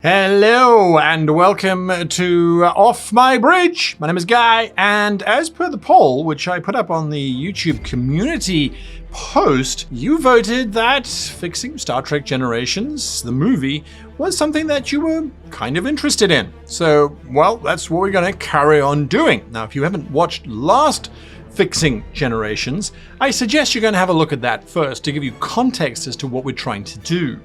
Hello and welcome to Off My Bridge. My name is Guy, and as per the poll, which I put up on the YouTube community post, you voted that fixing Star Trek Generations, the movie, was something that you were kind of interested in. So, well, that's what we're going to carry on doing. Now, if you haven't watched last Fixing Generations, I suggest you're going to have a look at that first to give you context as to what we're trying to do.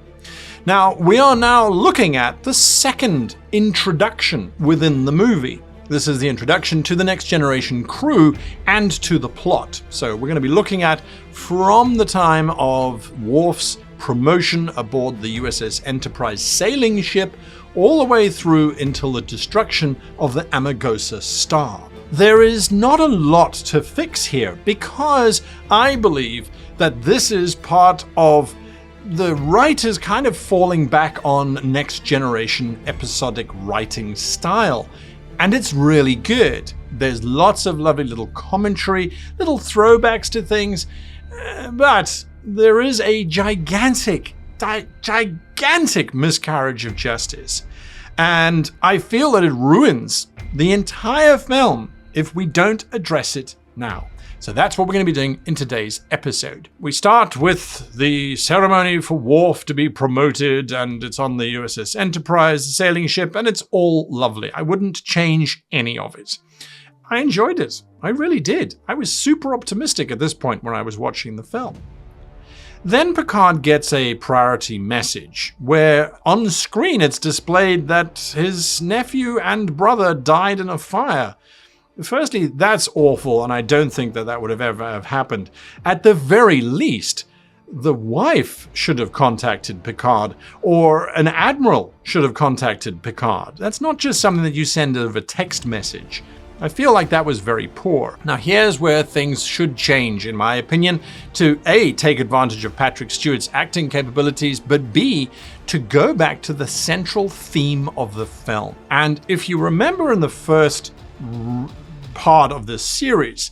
Now, we are now looking at the second introduction within the movie. This is the introduction to the Next Generation crew and to the plot. So we're going to be looking at from the time of Worf's promotion aboard the USS Enterprise sailing ship all the way through until the destruction of the Amargosa star. There is not a lot to fix here because I believe that this is part of the writers kind of falling back on Next Generation episodic writing style. And it's really good. There's lots of lovely little commentary, little throwbacks to things, but there is a gigantic miscarriage of justice. And I feel that it ruins the entire film if we don't address it now. So that's what we're going to be doing in today's episode. We start with the ceremony for Worf to be promoted, and it's on the USS Enterprise, the sailing ship, and it's all lovely. I wouldn't change any of it. I enjoyed it. I really did. I was super optimistic at this point when I was watching the film. Then Picard gets a priority message, where on screen it's displayed that his nephew and brother died in a fire. Firstly, that's awful, and I don't think that would have ever happened. At the very least, the wife should have contacted Picard, or an admiral should have contacted Picard. That's not just something that you send over text message. I feel like that was very poor. Now here's where things should change, in my opinion, to A, take advantage of Patrick Stewart's acting capabilities, but B, to go back to the central theme of the film. And if you remember in the first part of this series,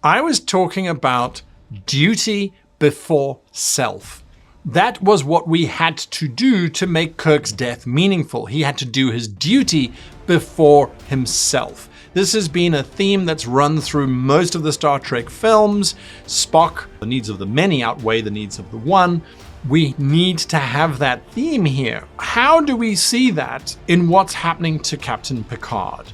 I was talking about duty before self. That was what we had to do to make Kirk's death meaningful. He had to do his duty before himself. This has been a theme that's run through most of the Star Trek films. Spock, the needs of the many outweigh the needs of the one. We need to have that theme here. How do we see that in what's happening to Captain Picard?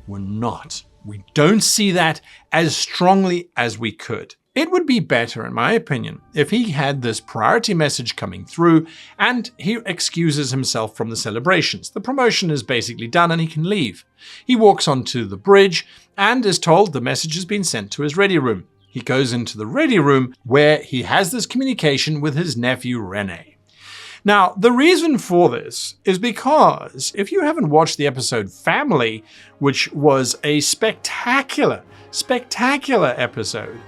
We're not. We don't see that as strongly as we could. It would be better, in my opinion, if he had this priority message coming through and he excuses himself from the celebrations. The promotion is basically done and he can leave. He walks onto the bridge and is told the message has been sent to his ready room. He goes into the ready room where he has this communication with his nephew Rene. Now, the reason for this is because if you haven't watched the episode Family, which was a spectacular episode,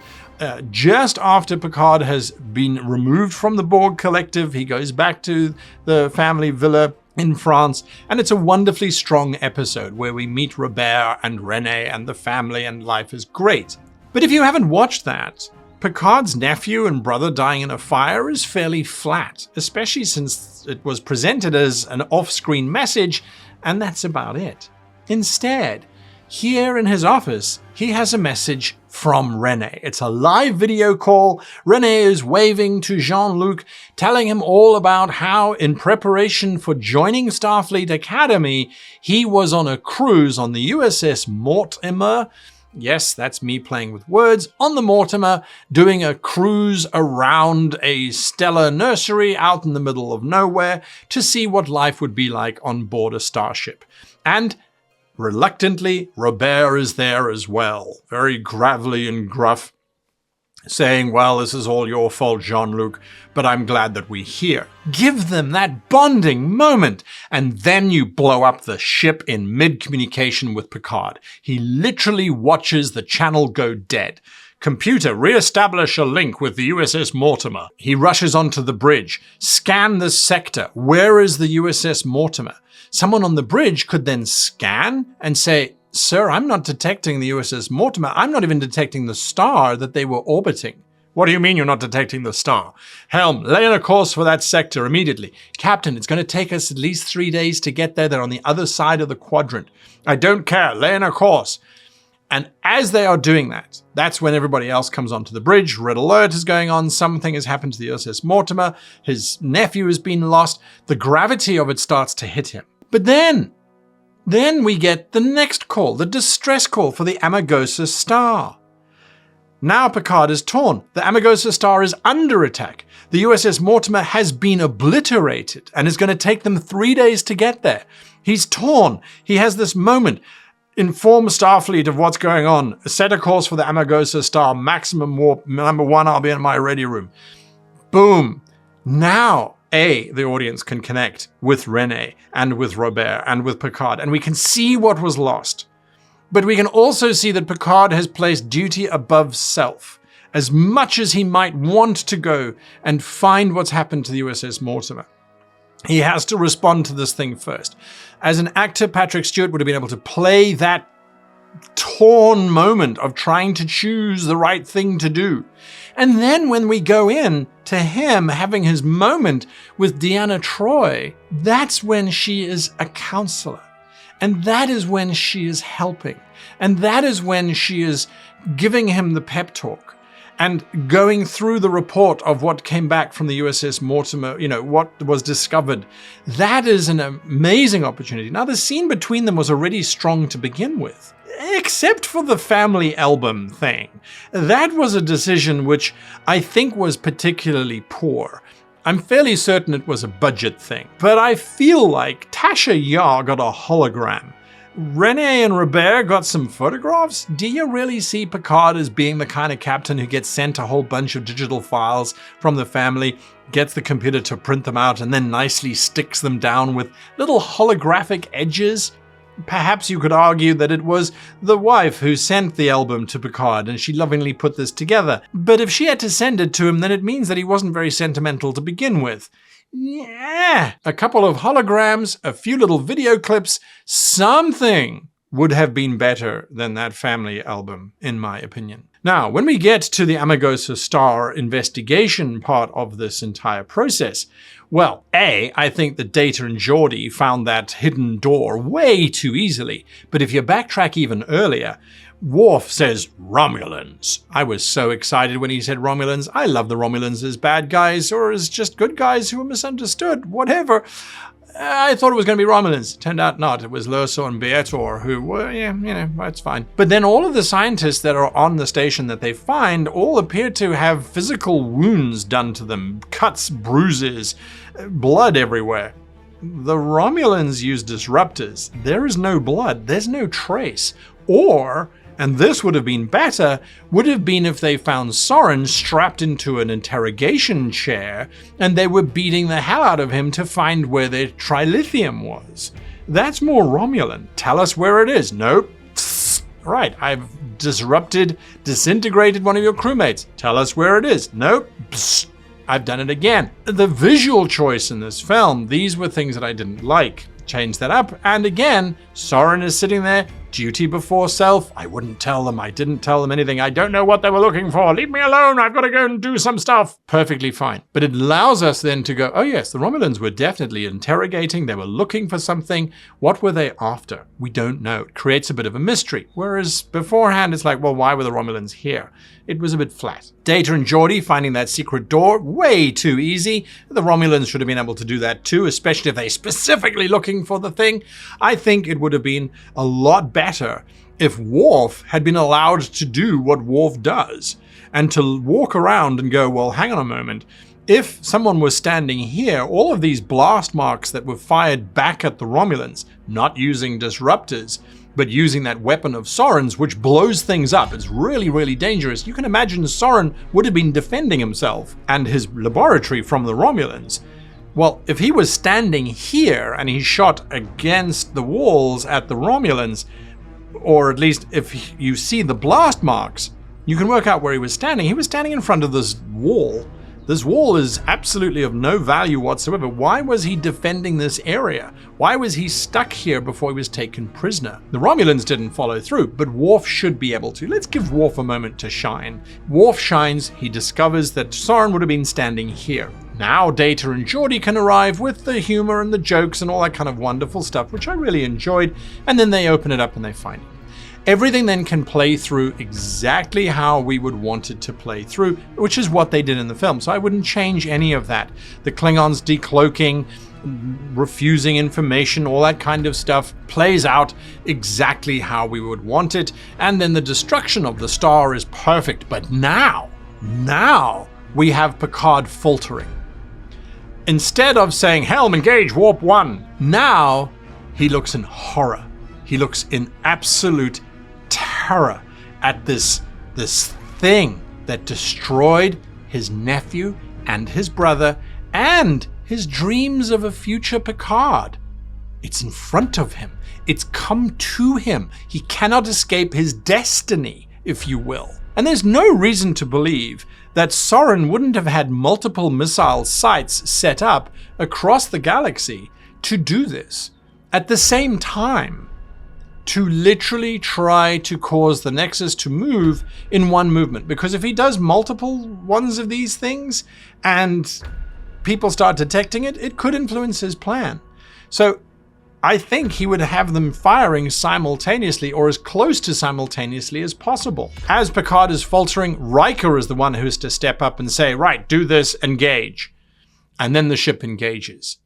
just after Picard has been removed from the Borg Collective, he goes back to the family villa in France, and it's a wonderfully strong episode where we meet Robert and Rene and the family, and life is great. But if you haven't watched that, Picard's nephew and brother dying in a fire is fairly flat, especially since it was presented as an off-screen message, and that's about it. Instead, here in his office, he has a message from Rene. It's a live video call. Rene is waving to Jean-Luc, telling him all about how, in preparation for joining Starfleet Academy, he was on a cruise on the USS Mortimer. Yes, that's me playing with words. On the Mortimer, doing a cruise around a stellar nursery out in the middle of nowhere to see what life would be like on board a starship. And reluctantly, Robert is there as well, very gravelly and gruff, saying, well, this is all your fault, Jean-Luc, but I'm glad that we're here. Give them that bonding moment, and then you blow up the ship in mid-communication with Picard. He literally watches the channel go dead. Computer, re-establish a link with the USS Mortimer. He rushes onto the bridge. Scan the sector. Where is the USS Mortimer? Someone on the bridge could then scan and say, sir, I'm not detecting the USS Mortimer. I'm not even detecting the star that they were orbiting. What do you mean you're not detecting the star? Helm, lay on a course for that sector immediately. Captain, it's going to take us at least 3 days to get there. They're on the other side of the quadrant. I don't care. Lay on a course. And as they are doing that, that's when everybody else comes onto the bridge. Red alert is going on. Something has happened to the USS Mortimer. His nephew has been lost. The gravity of it starts to hit him. But then we get the next call, the distress call for the Amargosa star. Now Picard is torn. The Amargosa star is under attack. The USS Mortimer has been obliterated and it's going to take them 3 days to get there. He's torn. He has this moment. Inform Starfleet of what's going on. Set a course for the Amargosa star. Maximum warp. Number 1, I'll be in my ready room. Boom. Now, the audience can connect with Rene and with Robert and with Picard, and we can see what was lost. But we can also see that Picard has placed duty above self. As much as he might want to go and find what's happened to the USS Mortimer, he has to respond to this thing first. As an actor, Patrick Stewart would have been able to play that torn moment of trying to choose the right thing to do. And then when we go in to him having his moment with Deanna Troi, that's when she is a counselor. And that is when she is helping. And that is when she is giving him the pep talk and going through the report of what came back from the USS Mortimer, what was discovered. That is an amazing opportunity. Now, the scene between them was already strong to begin with, except for the family album thing. That was a decision which I think was particularly poor. I'm fairly certain it was a budget thing, but I feel like Tasha Yar got a hologram. Rene and Robert got some photographs. Do you really see Picard as being the kind of captain who gets sent a whole bunch of digital files from the family, gets the computer to print them out, and then nicely sticks them down with little holographic edges? Perhaps you could argue that it was the wife who sent the album to Picard and she lovingly put this together. But if she had to send it to him, then it means that he wasn't very sentimental to begin with. Yeah, a couple of holograms, a few little video clips, something would have been better than that family album, in my opinion. Now, when we get to the Amargosa star investigation part of this entire process, well, I think that Data and Geordi found that hidden door way too easily. But if you backtrack even earlier, Worf says Romulans. I was so excited when he said Romulans. I love the Romulans as bad guys or as just good guys who are misunderstood, whatever. I thought it was going to be Romulans. Turned out not. It was Lurso and Beator who were, it's fine. But then all of the scientists that are on the station that they find all appear to have physical wounds done to them. Cuts, bruises, blood everywhere. The Romulans use disruptors. There is no blood. There's no trace. Or, and this would have been better, would have been if they found Soren strapped into an interrogation chair and they were beating the hell out of him to find where their trilithium was. That's more Romulan. Tell us where it is. Nope. Psst. Right, I've disintegrated one of your crewmates. Tell us where it is. Nope. Psst. I've done it again. The visual choice in this film, these were things that I didn't like. Change that up, and again, Soren is sitting there, duty before self. I wouldn't tell them, I didn't tell them anything, I don't know what they were looking for, leave me alone, I've got to go and do some stuff. Perfectly fine. But it allows us then to go, oh yes, the Romulans were definitely interrogating, they were looking for something. What were they after? We don't know. It creates a bit of a mystery. Whereas beforehand, it's like, well, why were the Romulans here? It was a bit flat. Data and Geordi finding that secret door, way too easy. The Romulans should have been able to do that too, especially if they're specifically looking for the thing. I think it would have been a lot better if Worf had been allowed to do what Worf does and to walk around and go, well, hang on a moment. If someone was standing here, all of these blast marks that were fired back at the Romulans, not using disruptors, but using that weapon of Soren's, which blows things up. It's really, really dangerous. You can imagine Soren would have been defending himself and his laboratory from the Romulans. Well, if he was standing here and he shot against the walls at the Romulans, or at least if you see the blast marks, you can work out where he was standing. He was standing in front of this wall This wall is absolutely of no value whatsoever. Why was he defending this area? Why was he stuck here before he was taken prisoner? The Romulans didn't follow through, but Worf should be able to. Let's give Worf a moment to shine. Worf shines. He discovers that Soren would have been standing here. Now Data and Geordi can arrive with the humor and the jokes and all that kind of wonderful stuff, which I really enjoyed, and then they open it up and they find it. Everything then can play through exactly how we would want it to play through, which is what they did in the film. So I wouldn't change any of that. The Klingons decloaking, refusing information, all that kind of stuff plays out exactly how we would want it. And then the destruction of the star is perfect. But now we have Picard faltering. Instead of saying, "Helm, engage, warp 1," now he looks in horror. He looks in absolute terror at this thing that destroyed his nephew and his brother and his dreams of a future Picard. It's in front of him. It's come to him. He cannot escape his destiny, if you will. And there's no reason to believe that Soren wouldn't have had multiple missile sites set up across the galaxy to do this at the same time, to literally try to cause the Nexus to move in one movement. Because if he does multiple ones of these things and people start detecting it, it could influence his plan. So I think he would have them firing simultaneously or as close to simultaneously as possible. As Picard is faltering, Riker is the one who has to step up and say, "Right, do this, engage." And then the ship engages.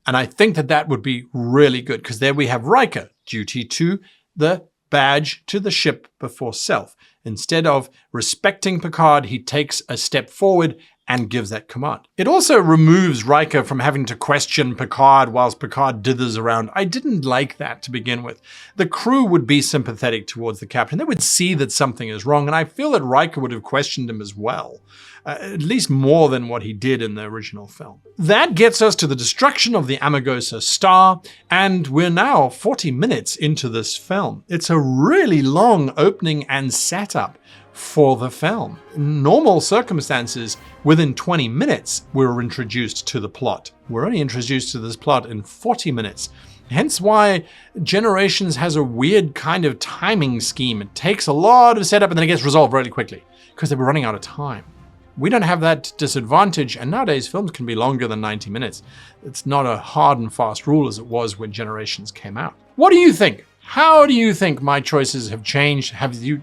And I think that would be really good, because there we have Riker, duty to the badge, to the ship before self. Instead of respecting Picard, he takes a step forward and gives that command. It also removes Riker from having to question Picard whilst Picard dithers around. I didn't like that to begin with. The crew would be sympathetic towards the captain. They would see that something is wrong, and I feel that Riker would have questioned him as well. At least more than what he did in the original film. That gets us to the destruction of the Amargosa star, and we're now 40 minutes into this film. It's a really long opening and setup for the film. In normal circumstances, within 20 minutes, we're introduced to the plot. We're only introduced to this plot in 40 minutes. Hence why Generations has a weird kind of timing scheme. It takes a lot of setup and then it gets resolved really quickly, because they were running out of time. We don't have that disadvantage, and nowadays films can be longer than 90 minutes. It's not a hard and fast rule as it was when Generations came out. What do you think? How do you think my choices have changed?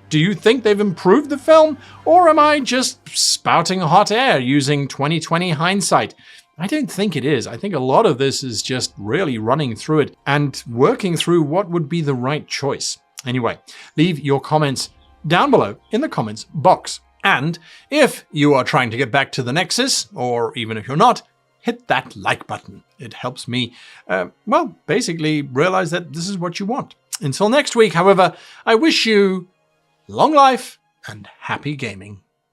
Do you think they've improved the film? Or am I just spouting hot air using 2020 hindsight? I don't think it is. I think a lot of this is just really running through it and working through what would be the right choice. Anyway, leave your comments down below in the comments box. And if you are trying to get back to the Nexus, or even if you're not, hit that like button. It helps me, basically realize that this is what you want. Until next week, however, I wish you long life and happy gaming.